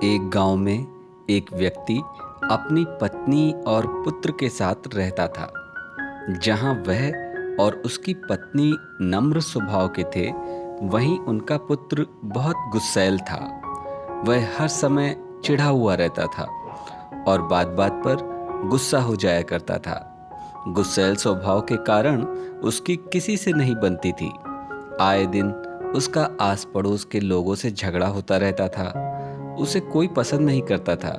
एक गांव में एक व्यक्ति अपनी पत्नी और पुत्र के साथ रहता था। जहां वह और उसकी पत्नी नम्र स्वभाव के थे, वहीं उनका पुत्र बहुत गुस्सैल था। वह हर समय चिढ़ा हुआ रहता था और बात बात पर गुस्सा हो जाया करता था। गुस्सैल स्वभाव के कारण उसकी किसी से नहीं बनती थी। आए दिन उसका आस पड़ोस के लोगों से झगड़ा होता रहता था। उसे कोई पसंद नहीं करता था।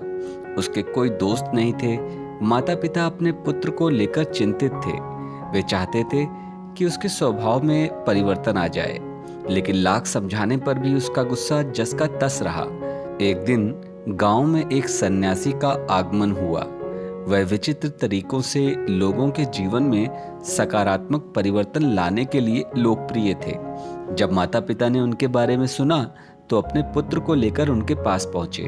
उसके कोई दोस्त नहीं थे। माता पिता अपने पुत्र को लेकर चिंतित थे। वे चाहते थे कि उसके स्वभाव में परिवर्तन आ जाए, लेकिन लाख समझाने पर भी उसका गुस्सा जस का तस रहा। एक दिन गांव में एक सन्यासी का आगमन हुआ। वह विचित्र तरीकों से लोगों के जीवन में सकारात्मक परिवर्तन लाने के लिए लोकप्रिय थे। जब माता पिता ने उनके बारे में सुना तो अपने पुत्र को लेकर उनके पास पहुंचे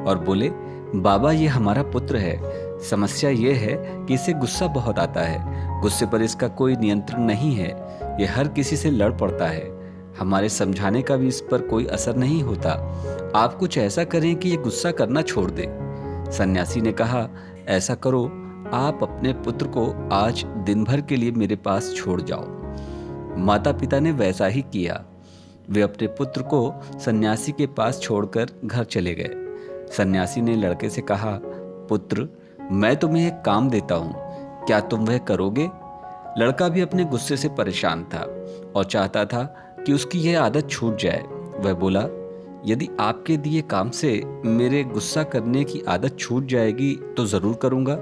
और बोले, बाबा, ये हमारा पुत्र है। समस्या ये है कि इसे गुस्सा बहुत आता है। गुस्से पर इसका कोई नियंत्रण नहीं है। ये हर किसी से लड़ पड़ता है। हमारे समझाने का भी इस पर कोई असर नहीं होता। आप कुछ ऐसा करें कि ये गुस्सा करना छोड़ दे। सन्यासी ने कहा, ऐसा करो, आप अपने पुत्र को आज दिन भर के लिए मेरे पास छोड़ जाओ। माता पिता ने वैसा ही किया। वे अपने पुत्र को सन्यासी के पास छोड़कर घर चले गए। सन्यासी ने लड़के से कहा, पुत्र, मैं तुम्हें एक काम देता हूँ, क्या तुम वह करोगे? लड़का भी अपने गुस्से से परेशान था और चाहता था कि उसकी यह आदत छूट जाए। वह बोला, यदि आपके दिए काम से मेरे गुस्सा करने की आदत छूट जाएगी तो जरूर करूंगा।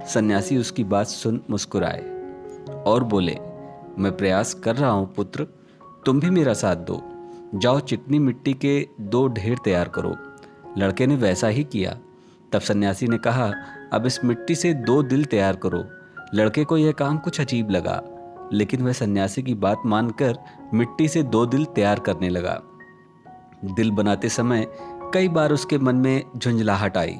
सन्यासी उसकी बात सुन मुस्कुराए और बोले, मैं प्रयास कर रहा हूं पुत्र, तुम भी मेरा साथ दो। जाओ, चिकनी मिट्टी के 2 ढेर तैयार करो। लड़के ने वैसा ही किया। तब सन्यासी ने कहा, अब इस मिट्टी से 2 दिल तैयार करो। लड़के को यह काम कुछ अजीब लगा, लेकिन वह सन्यासी की बात मानकर मिट्टी से 2 दिल तैयार करने लगा। दिल बनाते समय कई बार उसके मन में झुंझलाहट आई।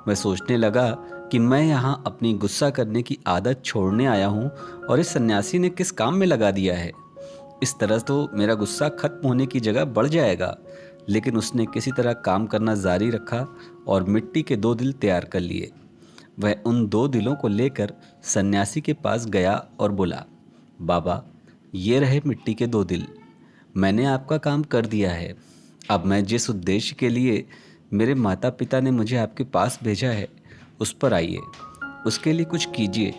वह सोचने लगा कि मैं यहाँ अपनी गुस्सा करने की आदत छोड़ने आया हूँ और इस सन्यासी ने किस काम में लगा दिया है। इस तरह तो मेरा गुस्सा खत्म होने की जगह बढ़ जाएगा। लेकिन उसने किसी तरह काम करना जारी रखा और मिट्टी के 2 दिल तैयार कर लिए। वह उन 2 दिलों को लेकर सन्यासी के पास गया और बोला, बाबा, ये रहे मिट्टी के 2 दिल। मैंने आपका काम कर दिया है। अब मैं जिस उद्देश्य के लिए मेरे माता पिता ने मुझे आपके पास भेजा है, उस पर आइए, उसके लिए कुछ कीजिए।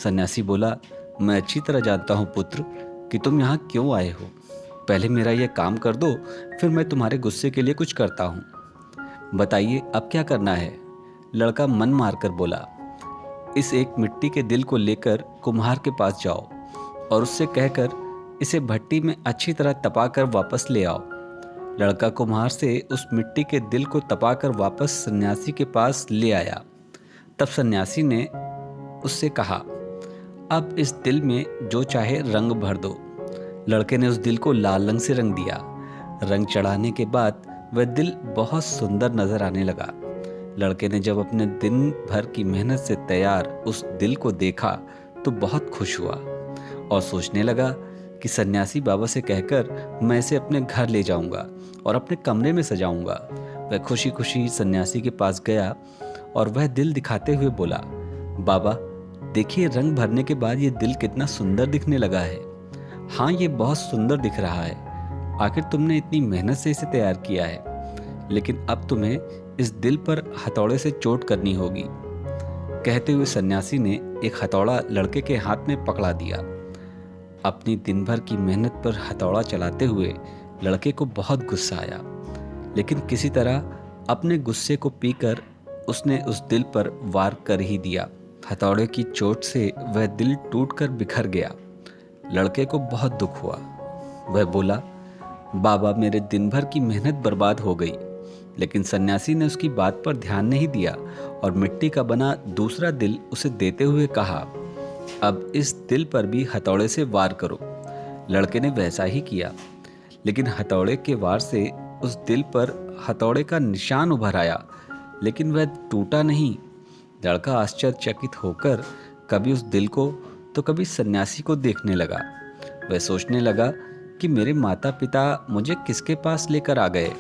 सन्यासी बोला, मैं अच्छी तरह जानता हूँ पुत्र कि तुम यहाँ क्यों आए हो। पहले मेरा यह काम कर दो, फिर मैं तुम्हारे गुस्से के लिए कुछ करता हूँ। बताइए, अब क्या करना है? लड़का मन मारकर बोला, इस एक मिट्टी के दिल को लेकर कुम्हार के पास जाओ और उससे कहकर इसे भट्टी में अच्छी तरह तपाकर वापस ले आओ। लड़का कुम्हार से उस मिट्टी के दिल को तपाकर वापस सन्यासी के पास ले आया। तब सन्यासी ने उससे कहा, अब इस दिल में जो चाहे रंग भर दो। लड़के ने उस दिल को लाल रंग से रंग दिया। रंग चढ़ाने के बाद वह दिल बहुत सुंदर नजर आने लगा। लड़के ने जब अपने दिन भर की मेहनत से तैयार उस दिल को देखा तो बहुत खुश हुआ और सोचने लगा कि सन्यासी बाबा से कहकर मैं इसे अपने घर ले जाऊंगा और अपने कमरे में सजाऊंगा। वह खुशी खुशी सन्यासी के पास गया और वह दिल दिखाते हुए बोला, बाबा, देखिए, रंग भरने के बाद ये दिल कितना सुंदर दिखने लगा है। हाँ, ये बहुत सुंदर दिख रहा है। आखिर तुमने इतनी मेहनत से इसे तैयार किया है, लेकिन अब तुम्हें इस दिल पर हथौड़े से चोट करनी होगी। कहते हुए सन्यासी ने एक हथौड़ा लड़के के हाथ में पकड़ा दिया। अपनी दिन भर की मेहनत पर हथौड़ा चलाते हुए लड़के को बहुत गुस्सा आया, लेकिन किसी तरह अपने गुस्से को पीकर उसने उस दिल पर वार कर ही दिया। हथौड़े की चोट से वह दिल टूटकर बिखर गया। लड़के को बहुत दुख हुआ। वह बोला, बाबा, मेरे दिन भर की मेहनत बर्बाद हो गई। लेकिन सन्यासी ने उसकी बात पर ध्यान नहीं दिया और मिट्टी का बना दूसरा दिल उसे देते हुए कहा, अब इस दिल पर भी हथौड़े से वार करो। लड़के ने वैसा ही किया, लेकिन हथौड़े के वार से उस दिल पर हथौड़े का निशान उभर आया, लेकिन वह टूटा नहीं। लड़का आश्चर्यचकित होकर कभी उस दिल को तो कभी सन्यासी को देखने लगा। वह सोचने लगा कि मेरे माता पिता मुझे किसके पास लेकर आ गए।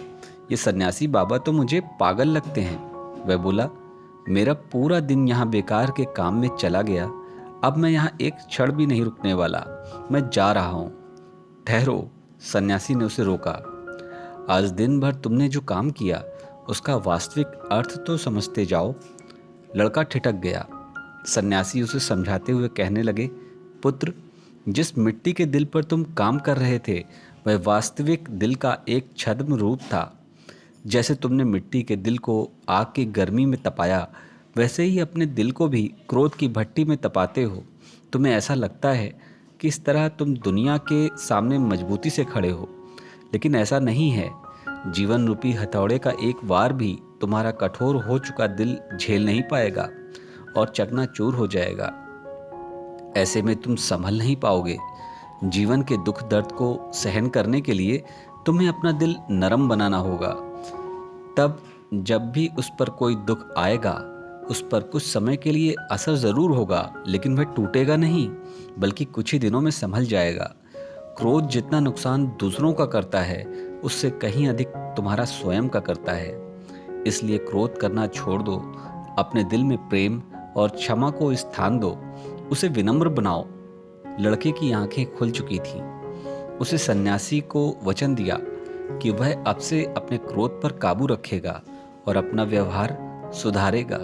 ये सन्यासी बाबा तो मुझे पागल लगते हैं। वह बोला, मेरा पूरा दिन यहाँ बेकार के काम में चला गया, अब मैं यहाँ एक क्षण भी नहीं रुकने वाला, मैं जा रहा हूँ। ठहरो, सन्यासी ने उसे रोका। आज दिन भर तुमने जो काम किया उसका वास्तविक अर्थ तो समझते जाओ। लड़का ठिठक गया। सन्यासी उसे समझाते हुए कहने लगे, पुत्र, जिस मिट्टी के दिल पर तुम काम कर रहे थे वह वास्तविक दिल का एक छद्म रूप था। जैसे तुमने मिट्टी के दिल को आग की गर्मी में तपाया, वैसे ही अपने दिल को भी क्रोध की भट्टी में तपाते हो। तुम्हें ऐसा लगता है कि इस तरह तुम दुनिया के सामने मजबूती से खड़े हो, लेकिन ऐसा नहीं है। जीवन रूपी हथौड़े का एक वार भी तुम्हारा कठोर हो चुका दिल झेल नहीं पाएगा और चकनाचूर हो जाएगा। ऐसे में तुम संभल नहीं पाओगे। जीवन के दुख दर्द को सहन करने के लिए तुम्हें अपना दिल नरम बनाना होगा। तब जब भी उस पर कोई दुख आएगा, उस पर कुछ समय के लिए असर ज़रूर होगा, लेकिन वह टूटेगा नहीं, बल्कि कुछ ही दिनों में संभल जाएगा। क्रोध जितना नुकसान दूसरों का करता है, उससे कहीं अधिक तुम्हारा स्वयं का करता है। इसलिए क्रोध करना छोड़ दो, अपने दिल में प्रेम और क्षमा को स्थान दो, उसे विनम्र बनाओ। लड़के की आंखें खुल चुकी थीं। उसे सन्यासी को वचन दिया कि वह अब से अपने क्रोध पर काबू रखेगा और अपना व्यवहार सुधारेगा।